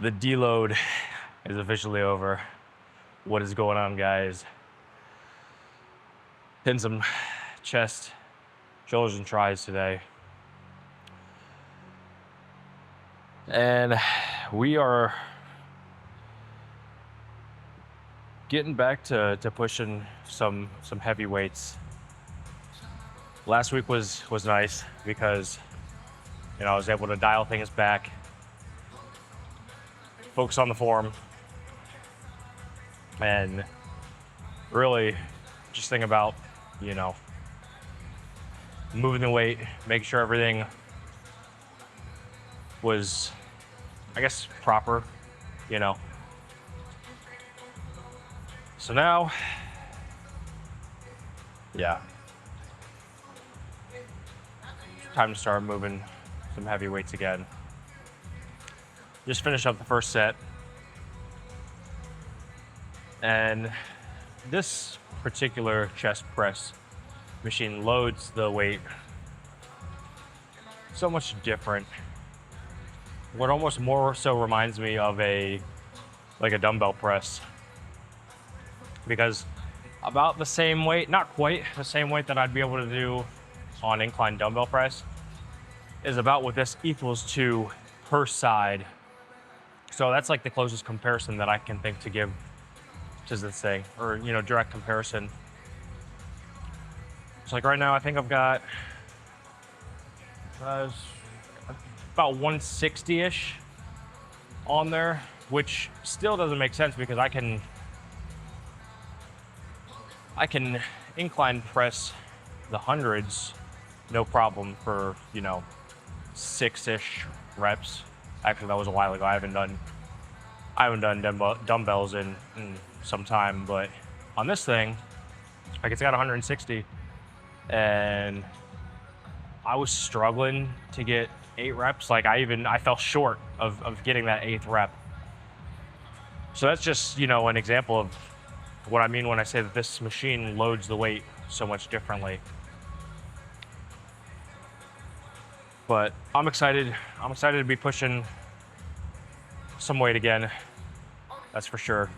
The deload is officially over. What is going on, guys? Hitting some chest, shoulders, and tries today. And we are getting back to pushing some heavy weights. Last week was nice because I was able to dial things back, focus on the form, and really just think about moving the weight, making sure everything was, I guess, proper, you know. So now, yeah, time to start moving some heavy weights again. Just finish up the first set. And this particular chest press machine loads the weight so much different. What almost more so reminds me of a dumbbell press, because about the same weight, not quite the same weight that I'd be able to do on incline dumbbell press, is about what this equals to per side. So that's like the closest comparison that I can think to give to this thing, or direct comparison. So like right now, I think I've got about 160-ish on there, which still doesn't make sense because I can incline press the hundreds no problem for 6-ish reps. Actually, that was a while ago. I haven't done dumbbells in some time, but on this thing, like, it's got 160, and I was struggling to get 8 reps. Like, I fell short of getting that 8th rep. So that's just an example of what I mean when I say that this machine loads the weight so much differently. But I'm excited. I'm excited to be pushing some weight again. That's for sure.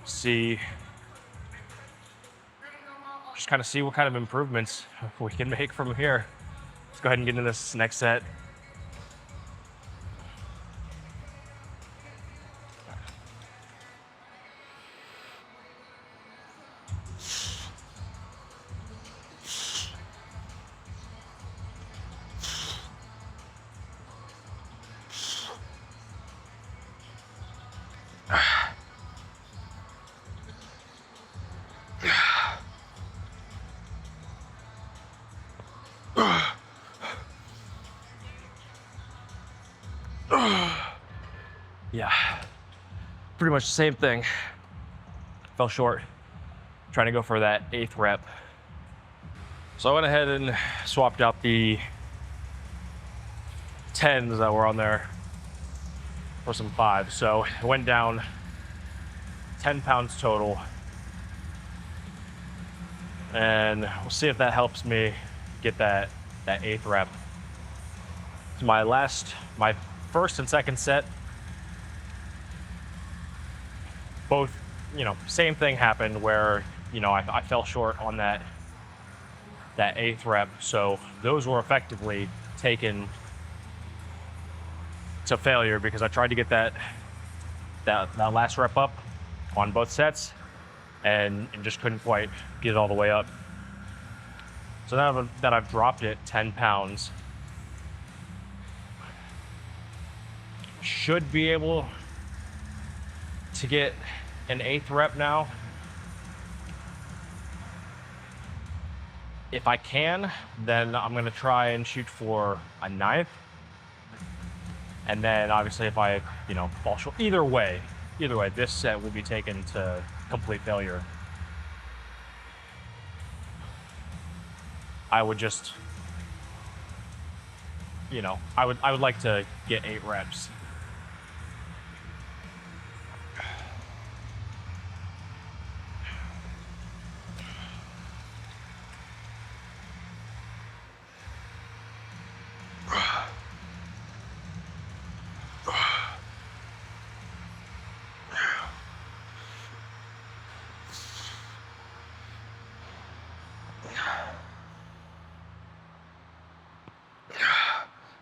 Just kind of see what kind of improvements we can make from here. Let's go ahead and get into this next set. Yeah, pretty much the same thing. Fell short, trying to go for that 8th rep. So I went ahead and swapped out the 10s that were on there for some 5s. So it went down 10 pounds total. And we'll see if that helps me get that 8th rep. So my first and second set, both, same thing happened where, I fell short on that 8th rep. So those were effectively taken to failure because I tried to get that last rep up on both sets and just couldn't quite get it all the way up. So now that I've dropped it 10 pounds, should be able to get an 8th rep now. If I can, then I'm gonna try and shoot for a 9th. And then obviously if I, fall short, either way, this set will be taken to complete failure. I would just, I would like to get 8 reps.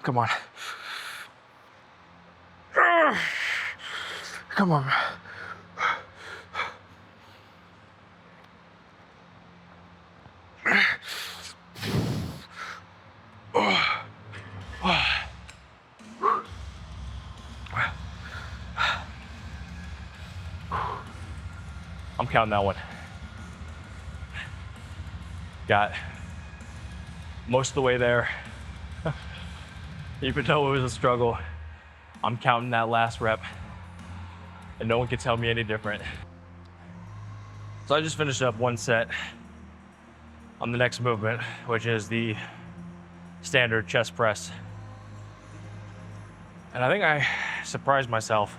Come on. Come on. I'm counting that one. Got most of the way there. Even though it was a struggle, I'm counting that last rep, and no one can tell me any different. So I just finished up one set on the next movement, which is the standard chest press. And I think I surprised myself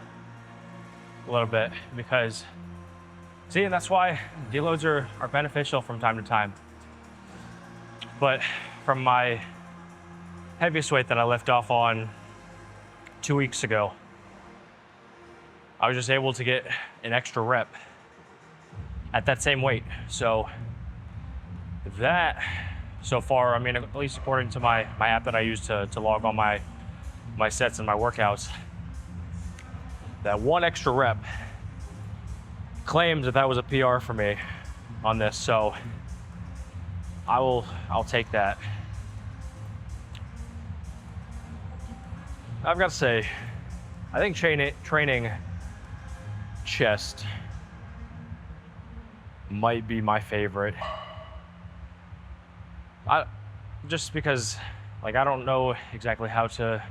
a little bit because, see, and that's why deloads are beneficial from time to time. But from my heaviest weight that I left off on 2 weeks ago, I was just able to get an extra rep at that same weight. So that, so far, I mean, at least according to my app that I use to log all my sets and my workouts, that one extra rep claims that was a PR for me on this. So I'll take that. I've got to say, I think training chest might be my favorite. Just because, like, I don't know exactly how to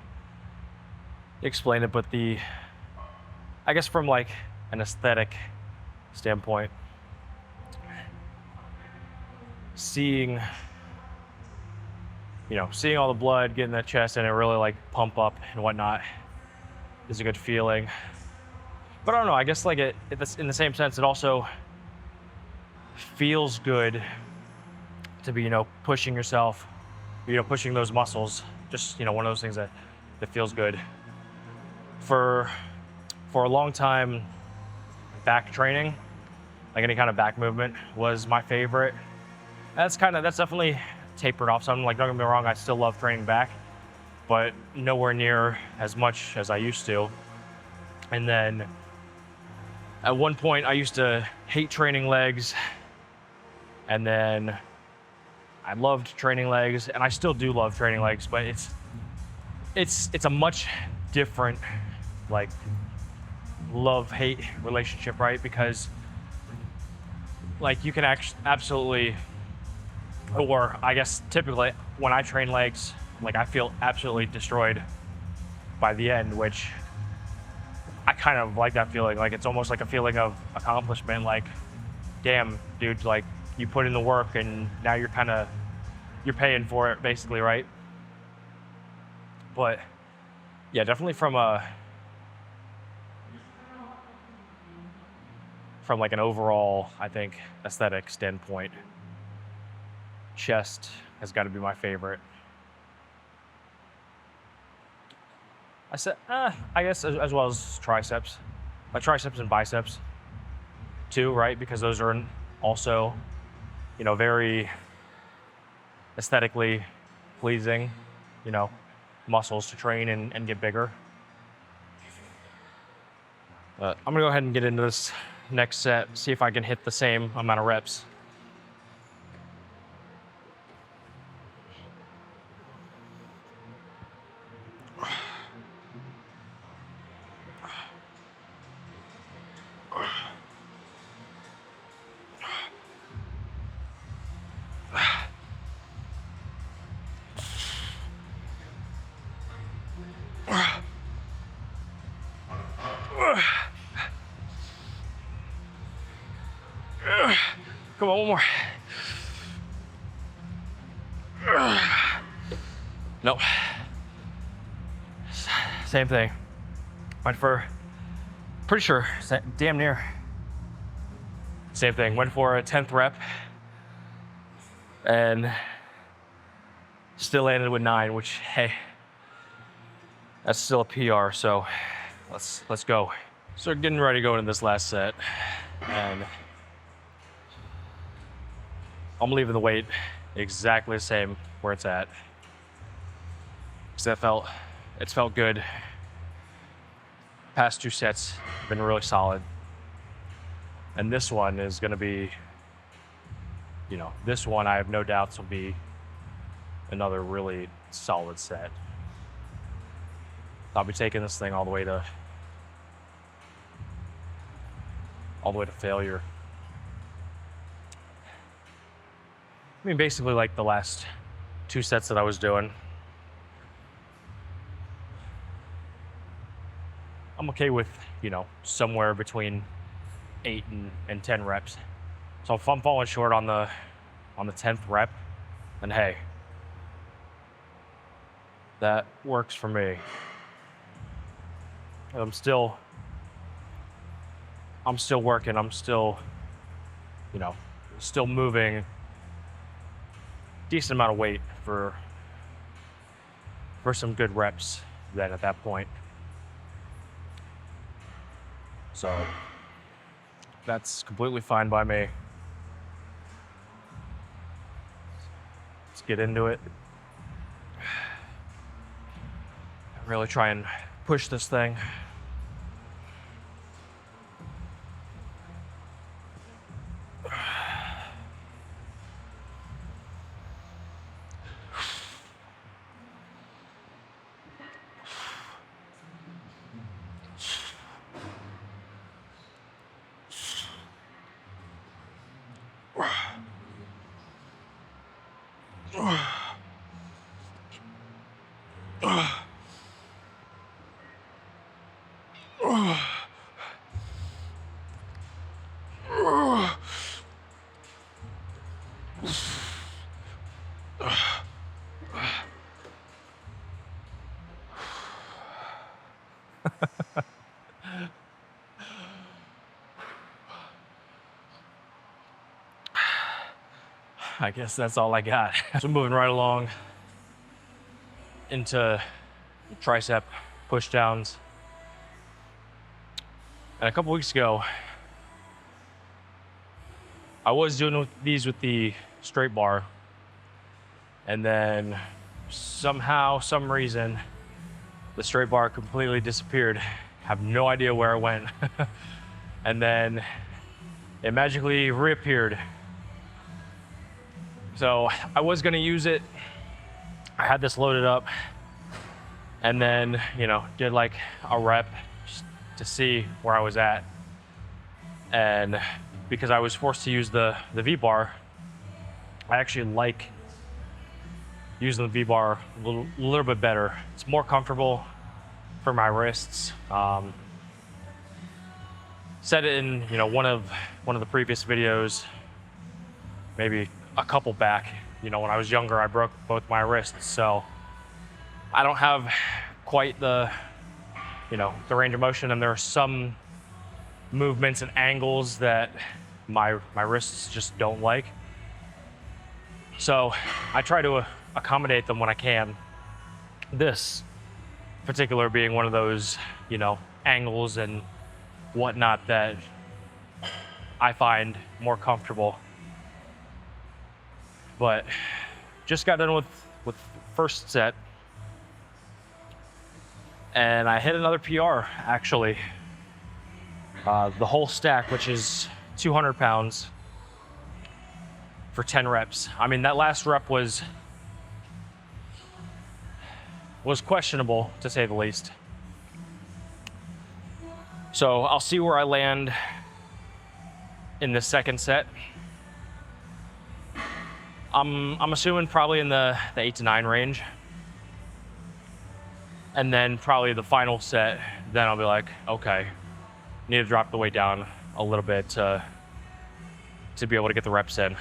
explain it, but I guess from like an aesthetic standpoint, seeing all the blood get in that chest and it really like pump up and whatnot is a good feeling. But I don't know, I guess like it's in the same sense, it also feels good to be, pushing yourself, pushing those muscles. Just, one of those things that feels good. For a long time, back training, like any kind of back movement, was my favorite. That's definitely tapered off some. Like, don't get me wrong, I still love training back, but nowhere near as much as I used to. And then at one point I used to hate training legs, and then I loved training legs, and I still do love training legs, but it's a much different, like, love-hate relationship, right? Because, like, you can absolutely, or I guess typically when I train legs, like, I feel absolutely destroyed by the end, which I kind of like that feeling. Like, it's almost like a feeling of accomplishment. Like, damn, dude, like, you put in the work and now you're paying for it, basically, right? But yeah, definitely from like an overall, I think, aesthetic standpoint, chest has got to be my favorite. I said, I guess as well as triceps, like triceps and biceps too, right? Because those are also, very aesthetically pleasing, muscles to train and get bigger. I'm gonna go ahead and get into this next set, see if I can hit the same amount of reps. Come on, one more. Nope. Same thing. Went for, pretty sure, damn near. Same thing. Went for a 10th rep and still landed with 9, which, hey, that's still a PR. So let's go. So getting ready to go into this last set, and I'm leaving the weight exactly the same where it's at. because it's felt good. Past 2 sets have been really solid. And this one is going to be, this one I have no doubts will be another really solid set. I'll be taking this thing all the way to failure. I mean, basically like the last 2 sets that I was doing. I'm okay with, somewhere between 8 and 10 reps. So if I'm falling short on the 10th rep, then hey, that works for me. I'm still working. I'm still, still moving decent amount of weight for some good reps then at that point. So that's completely fine by me. Let's get into it. Really try and push this thing. I guess that's all I got. So moving right along into tricep push downs. And a couple weeks ago, I was doing these with the straight bar, and then somehow, some reason, the straight bar completely disappeared. Have no idea where it went. And then it magically reappeared. So I was gonna use it. I had this loaded up, and then, did like a rep just to see where I was at. And because I was forced to use the V-bar, I actually like using the V-bar a little bit better. It's more comfortable for my wrists. Said it in one of the previous videos, maybe a couple back. When I was younger, I broke both my wrists, so I don't have quite the the range of motion, and there are some movements and angles that my wrists just don't like. So I try to accommodate them when I can. This particular being one of those, angles and whatnot that I find more comfortable. But just got done with first set, and I hit another PR actually. The whole stack, which is 200 pounds for 10 reps. I mean, that last rep was questionable, to say the least. So I'll see where I land in the second set. I'm assuming probably in the 8 to 9 range. And then probably the final set, then I'll be like, okay, need to drop the weight down a little bit to be able to get the reps in.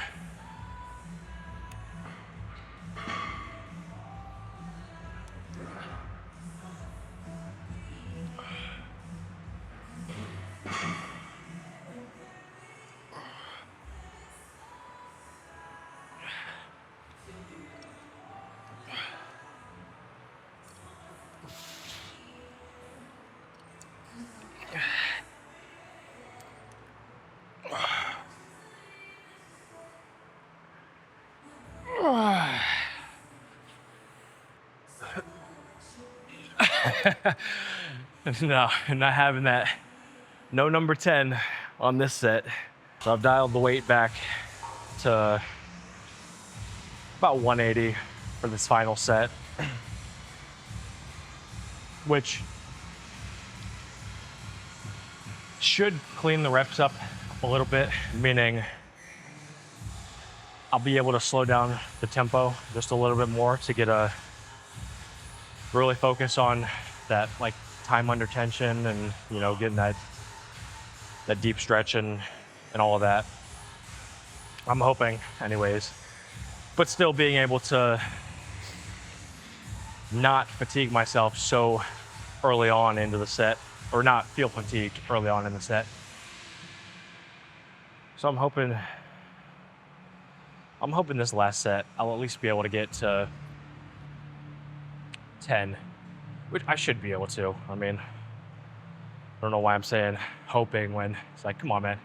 No, not having that. No number 10 on this set. So I've dialed the weight back to about 180 for this final set, which should clean the reps up a little bit, meaning I'll be able to slow down the tempo just a little bit more to get a really focus on that like time under tension and, you know, getting that deep stretch and all of that. I'm hoping anyways, but still being able to not fatigue myself so early on into the set, or not feel fatigued early on in the set. So I'm hoping this last set I'll at least be able to get to 10, which I should be able to. I mean, I don't know why I'm saying hoping when it's like, come on, man.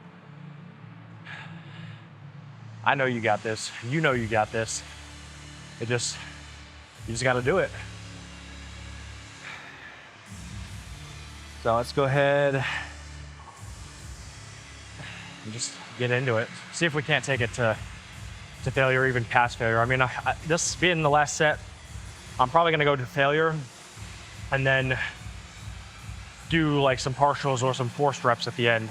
I know you got this. You know you got this. You just got to do it. So let's go ahead and just get into it. See if we can't take it to failure, even past failure. I mean, this being the last set, I'm probably gonna go to failure and then do like some partials or some forced reps at the end.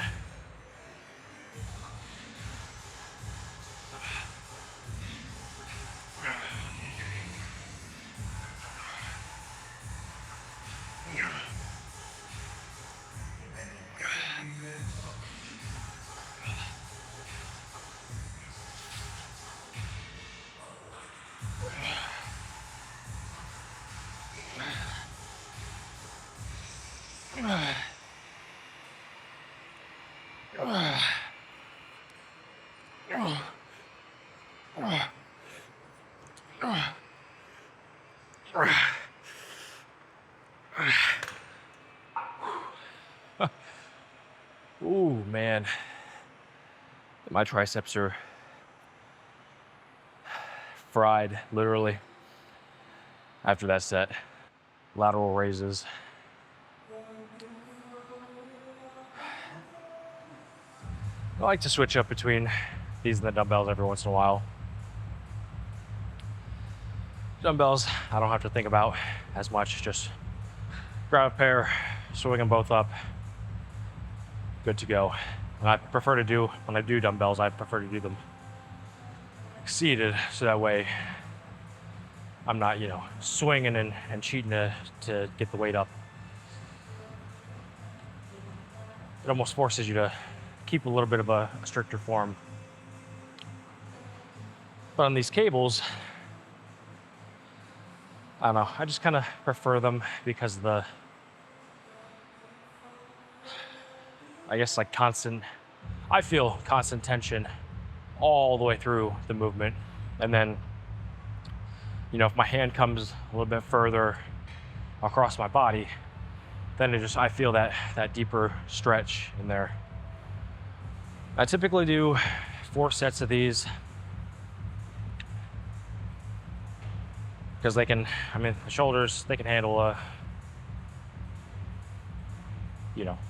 Ooh, man. My triceps are fried, literally, after that set. Lateral raises. I like to switch up between these and the dumbbells every once in a while. Dumbbells, I don't have to think about as much. Just grab a pair, swing them both up, good to go. And I prefer to do, when I do dumbbells, I prefer to do them seated, so that way I'm not, you know, swinging and cheating to get the weight up. It almost forces you to keep a little bit of a stricter form. But on these cables, I don't know, I just kind of prefer them because of the, I guess, like I feel constant tension all the way through the movement. And then, you know, if my hand comes a little bit further across my body, then I feel that deeper stretch in there. I typically do 4 sets of these because they can, I mean, the shoulders, they can handle a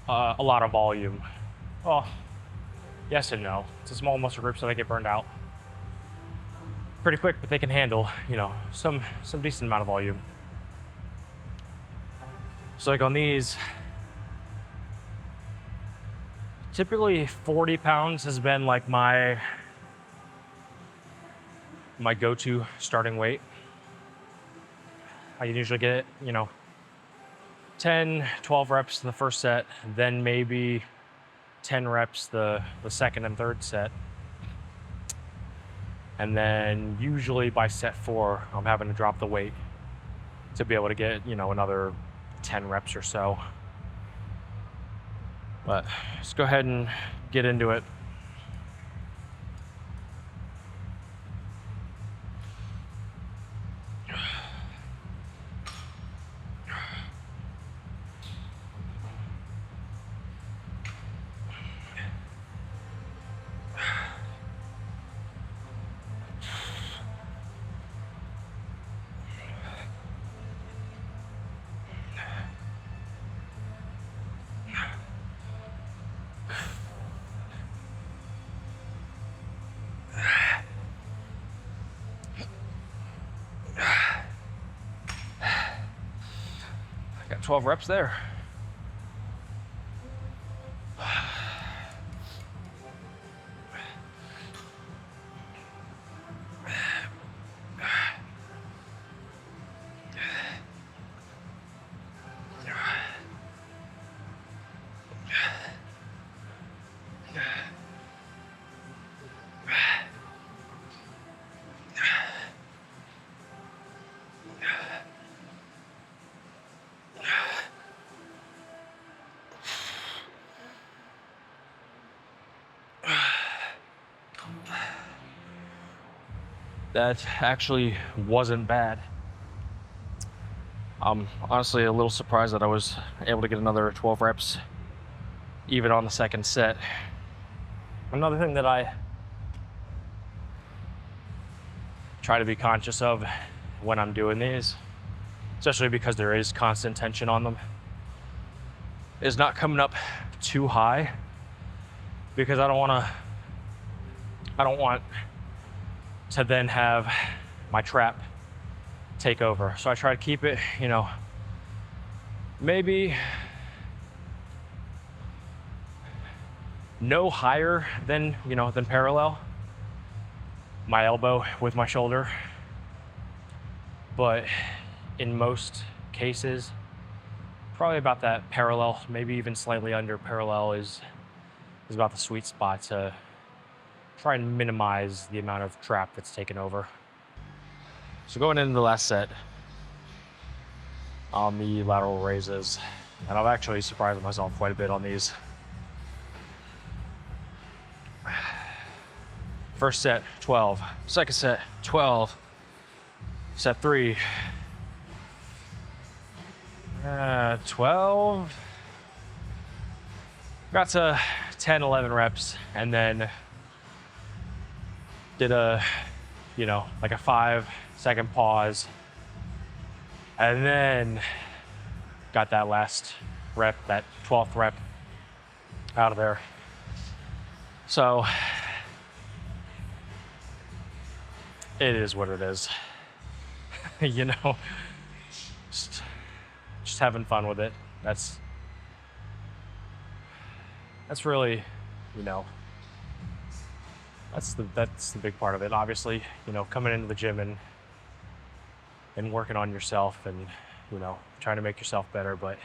lot of volume. Well, yes and no. It's a small muscle group, so they get burned out pretty quick, but they can handle, you know, some decent amount of volume. So like on these, typically 40 pounds has been like my go-to starting weight. I usually get, you know, 10, 12 reps in the first set, then maybe 10 reps the second and third set. And then usually by set 4, I'm having to drop the weight to be able to get, you know, another 10 reps or so. But let's go ahead and get into it. 12 reps there. That actually wasn't bad. I'm honestly a little surprised that I was able to get another 12 reps even on the second set. Another thing that I try to be conscious of when I'm doing these, especially because there is constant tension on them, is not coming up too high, because I don't want to then have my trap take over. So I try to keep it, maybe no higher than parallel, my elbow with my shoulder. But in most cases, probably about that parallel, maybe even slightly under parallel is about the sweet spot to try and minimize the amount of trap that's taken over. So going into the last set on the lateral raises, and I've actually surprised myself quite a bit on these. First set, 12. Second set, 12. Set 3, 12. Got to 10, 11 reps, and then did a 5-second pause, and then got that last rep, that 12th rep out of there. So it is what it is. Just having fun with it. That's really, that's the big part of it. Obviously, coming into the gym and working on yourself and, trying to make yourself better, but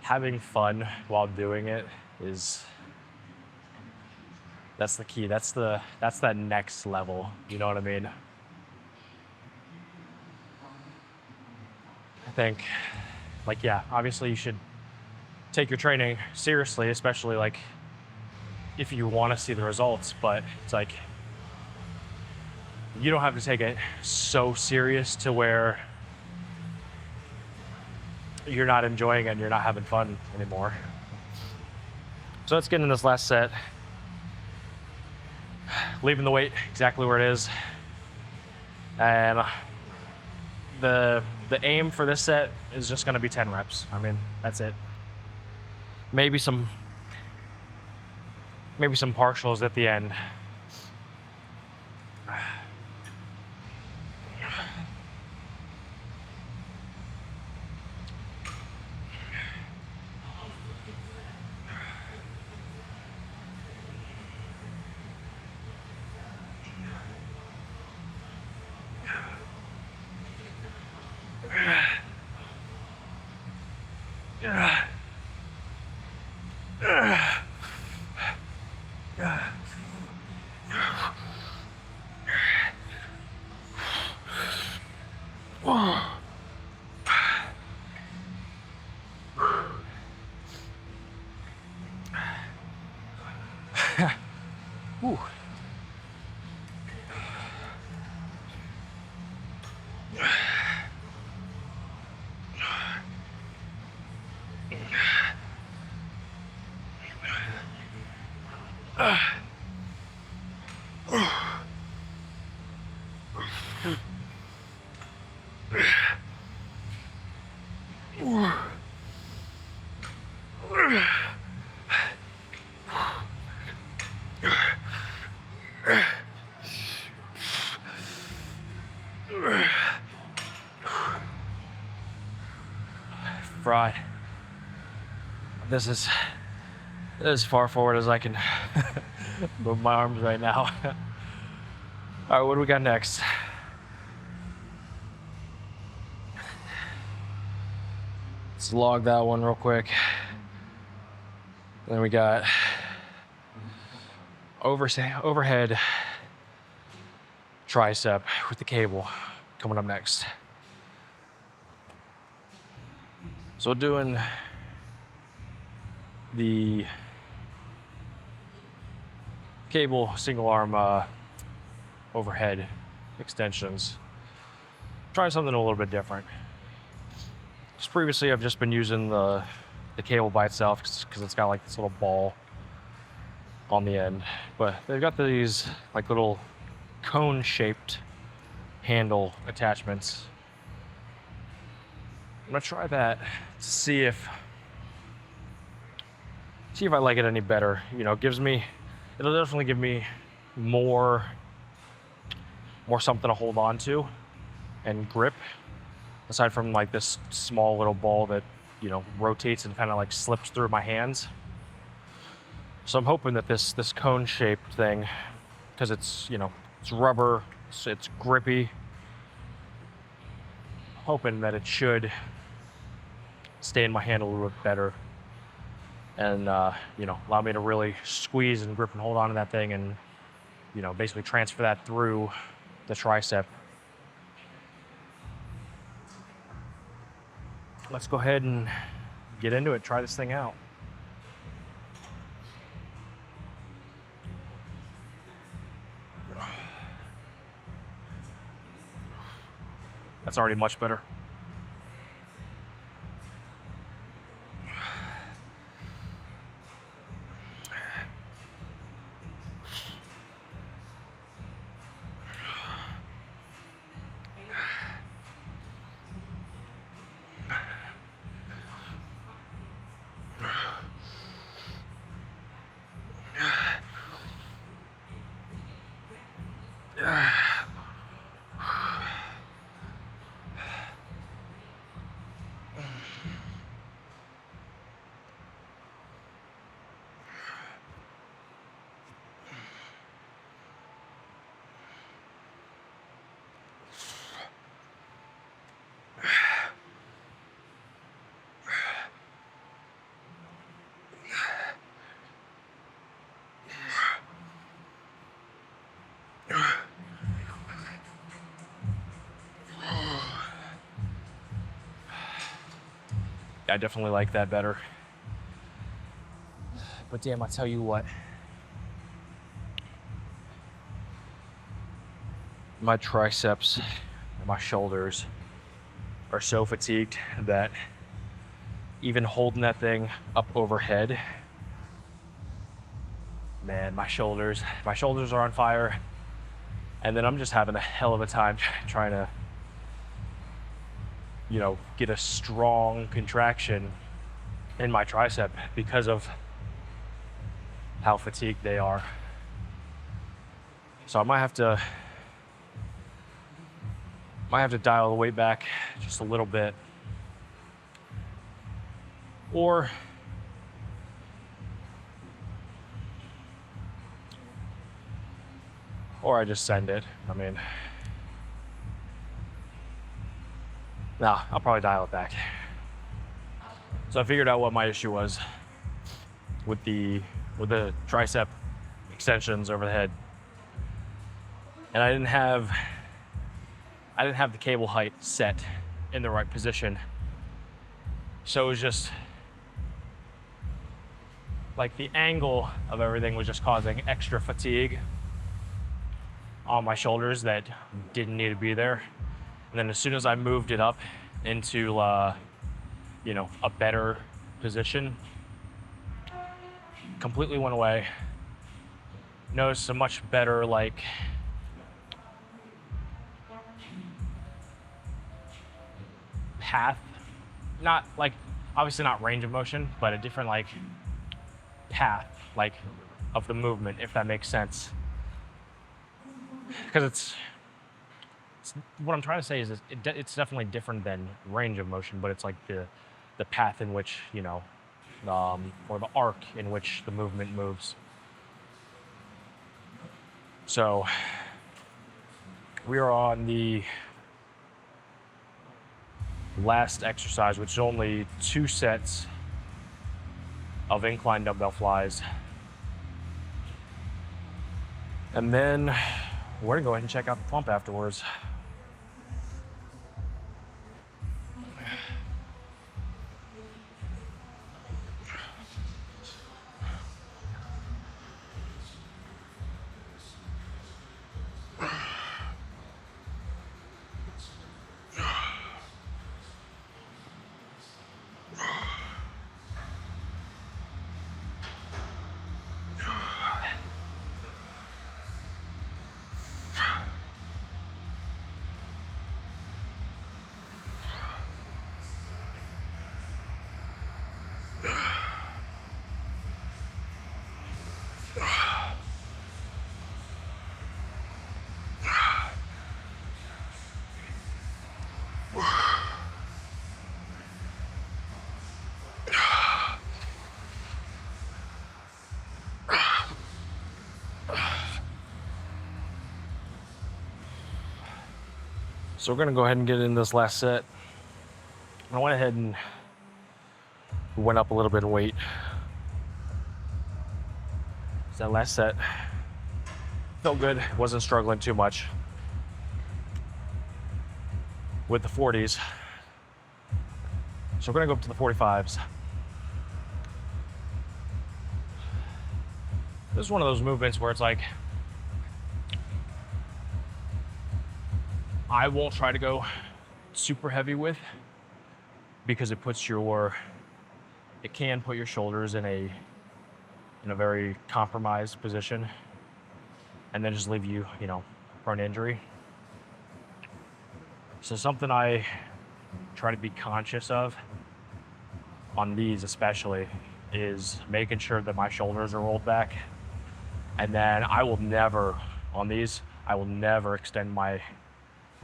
having fun while doing it that's the key. That's that next level. You know what I mean? I think, obviously you should take your training seriously, especially if you want to see the results, but it's you don't have to take it so serious to where you're not enjoying it and you're not having fun anymore. So let's get into this last set. Leaving the weight exactly where it is. And the aim for this set is just going to be 10 reps. I mean, that's it. Maybe some partials at the end. Ooh. fried. This is as far forward as I can move my arms right now. All right, what do we got next? Let's log that one real quick. Then we got overhead tricep with the cable coming up next. So doing the cable single arm overhead extensions. Trying something a little bit different. Just previously I've just been using the cable by itself because it's got like this little ball on the end, but they've got these like little cone shaped handle attachments. I'm gonna try that to see if I like it any better. You know, it'll definitely give me more something to hold on to and grip, aside from like this small little ball that, you know, rotates and kind of like slips through my hands. So I'm hoping that this cone shaped thing, because it's, you know, it's rubber, it's grippy, hoping that it should stay in my hand a little bit better and you know, allow me to really squeeze and grip and hold on to that thing and, you know, basically transfer that through the tricep. Let's go ahead and get into it, try this thing out. That's already much better. I definitely like that better. But damn, I tell you what. My triceps and my shoulders are so fatigued that even holding that thing up overhead, man, my shoulders are on fire. And then I'm just having a hell of a time trying to, you know, get a strong contraction in my tricep because of how fatigued they are. So I might have to dial the weight back just a little bit, or I just send it. I mean, nah, I'll probably dial it back. So I figured out what my issue was with the tricep extensions over the head. And I didn't have the cable height set in the right position. So it was just like the angle of everything was just causing extra fatigue on my shoulders that didn't need to be there. And then as soon as I moved it up into, you know, a better position, completely went away. Noticed a much better, like, path. Not like, obviously not range of motion, but a different, like, path, like, of the movement, if that makes sense. Because it's what I'm trying to say is it's definitely different than range of motion, but it's like the the path in which, or the arc in which the movement moves. So we are on the last exercise, which is only 2 sets of incline dumbbell flies. And then we're gonna go ahead and check out the pump afterwards. So we're gonna go ahead and get in this last set. I went ahead and went up a little bit in weight. So that last set felt good, wasn't struggling too much with the 40s. So we're gonna go up to the 45s. This is one of those movements where it's like, I won't try to go super heavy with, because it can put your shoulders in a very compromised position, and then just leave you, prone to injury. So something I try to be conscious of on these especially is making sure that my shoulders are rolled back. And then I will never extend my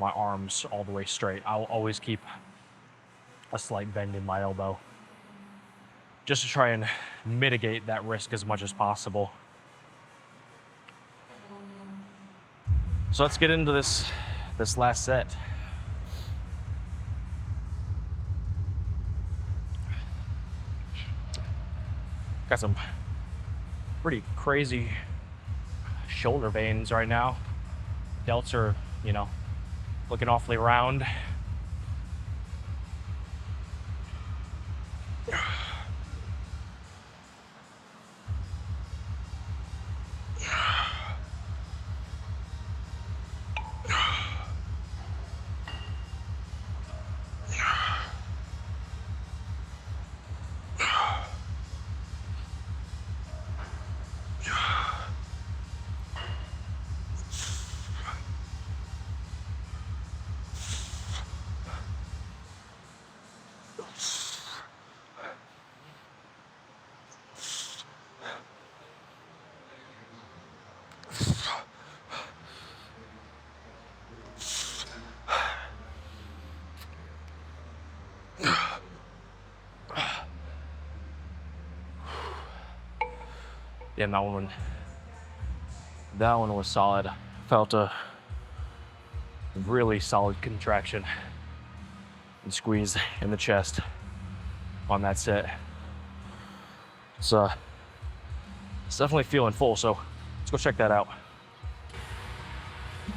arms all the way straight. I'll always keep a slight bend in my elbow, just to try and mitigate that risk as much as possible. So let's get into this last set. Got some pretty crazy shoulder veins right now. Delts are, looking awfully round. Yeah, that one was solid. Felt a really solid contraction and squeeze in the chest on that set. So it's definitely feeling full, so let's go check that out.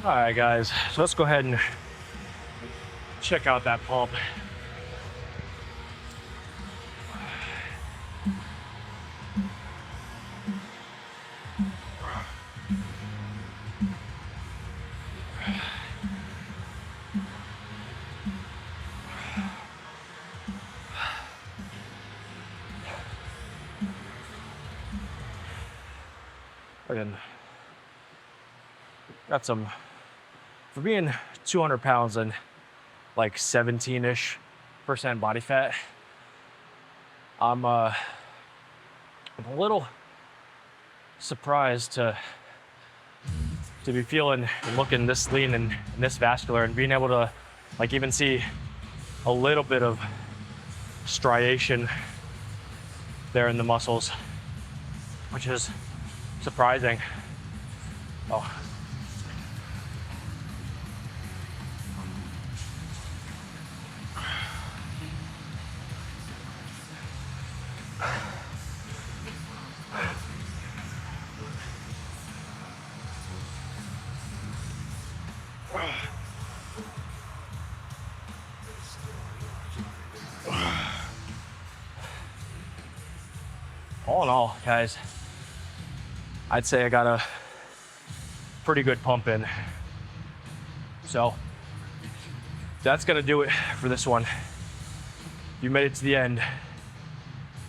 All right, guys, so let's go ahead and check out that pump. Again, got some, for being 200 pounds and like 17-ish% body fat, I'm a little surprised to be feeling and looking this lean and this vascular, and being able to like even see a little bit of striation there in the muscles, which is surprising. Oh. All in all, guys, I'd say I got a pretty good pump in. So that's gonna do it for this one. You made it to the end.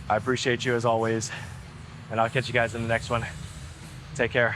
I appreciate you as always, and I'll catch you guys in the next one. Take care.